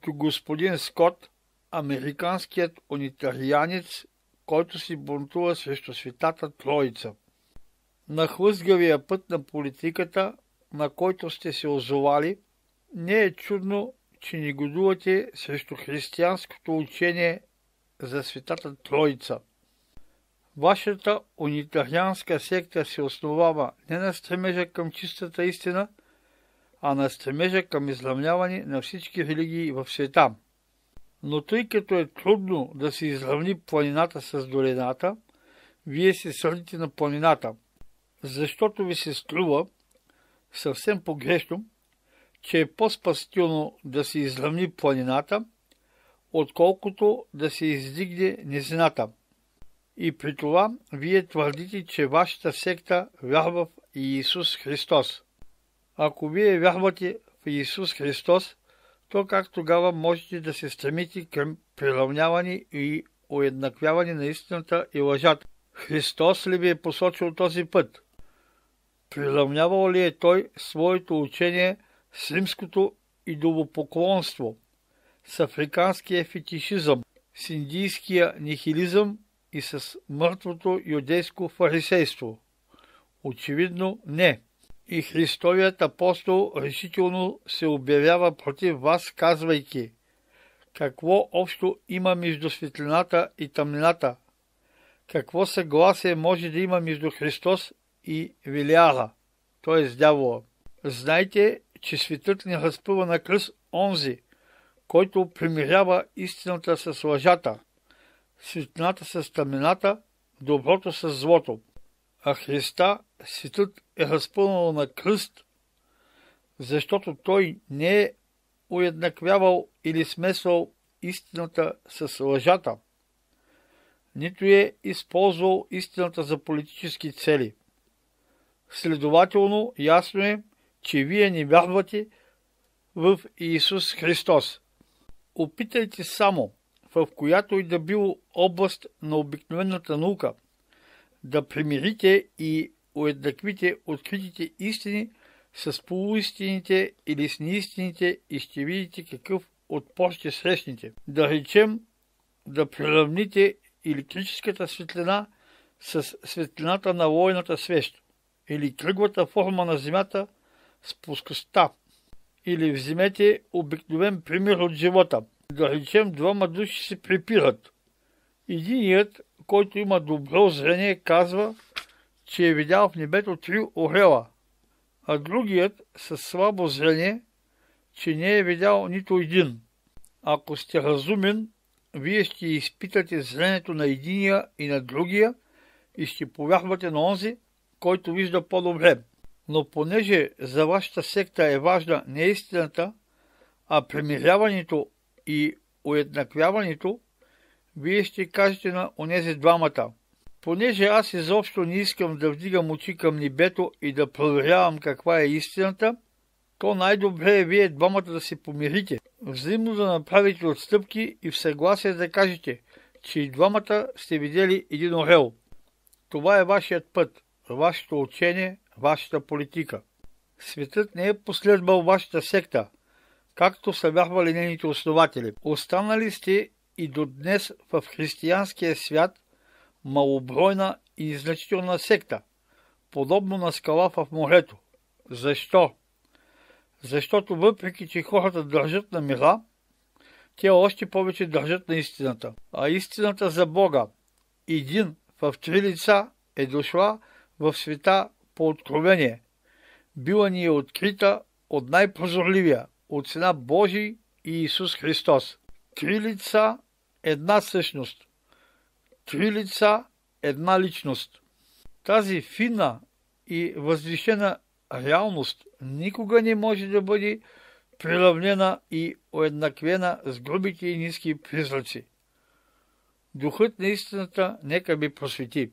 като господин Скот, американският унитарианец, който си бунтува срещу Светата Троица. На хлъзгавия път на политиката, на който сте се озовали, не е чудно, че негодувате срещу християнското учение за Светата Троица. Вашата унитарианска секта се основава не на стремежа към чистата истина, а на стремежа към изравняване на всички религии в света. Но тъй като е трудно да се изравни планината с долината, вие се сърдите на планината, защото ви се струва съвсем погрешно, че е по-спасително да се изравни планината, отколкото да се издигне низината. И при това вие твърдите, че вашата секта вярва в Иисус Христос. Ако вие вярвате в Иисус Христос, то как тогава можете да се стремите към приравняване и уеднаквяване на истината и лъжата? Христос ли ви е посочил този път? Приравнявал ли е Той своето учение с римското идолопоклонство, с африканския фетишизъм, с индийския нихилизъм и с мъртвото юдейско фарисейство? Очевидно не. И Христовият апостол решително се обявява против вас, казвайки: какво общо има между светлината и тъмнината? Какво съгласие може да има между Христос и Велиала, т.е. дявола? Знайте, че светът не разпъва на кръст онзи, който примирява истината с лъжата, светлината с тъмнината, доброто с злото. А Христа светът е разпънал на кръст, защото той не е уеднаквявал или смесвал истината с лъжата, нито е използвал истината за политически цели. Следователно, ясно е, че вие не вярвате в Иисус Христос. Опитайте само, в която и да било област на обикновената наука, да примирите и уеднаквите откритите истини с полуистините или с неистините и ще видите какъв отпор ще срещнете. Да речем, да приравните електрическата светлина с светлината на лойната свещ, или кръглата форма на Земята с плоскостта. Или вземете обикновен пример от живота. Да речем, двама души се препират. Единият, който има добро зрение, казва, че е видял в небето 3 орела, а другият със слабо зрение, че не е видял нито един. Ако сте разумен, вие ще изпитате зрението на единия и на другия и ще повярвате на онзи, който вижда по-добре. Но понеже за вашата секта е важна не истината, а примиряването и уеднаквяването, вие ще кажете на онези двамата: понеже аз изобщо не искам да вдигам очи към небето и да проверявам каква е истината, то най-добре е вие двамата да се помирите, взаимно да направите отстъпки и в съгласие да кажете, че и двамата сте видели един орел. Това е вашият път, вашето учение, вашата политика. Светът не е последвал вашата секта, както са вярвали нейните основатели. Останали сте и до днес в християнския свят малобройна и незначителна секта, подобно на скала в морето. Защо? Защото въпреки, че хората държат на мира, те още повече държат на истината. А истината за Бога, един в 3 лица, е дошла в света по откровение. Била ни е открита от най-прозорливия, от Сина Божий и Исус Христос. 3 лица, една същност. 3 лица, една личност. Тази фина и възвишена реалност никога не може да бъде приравнена и уеднаквена с грубите и ниски призраци. Духът на истината нека ви просвети.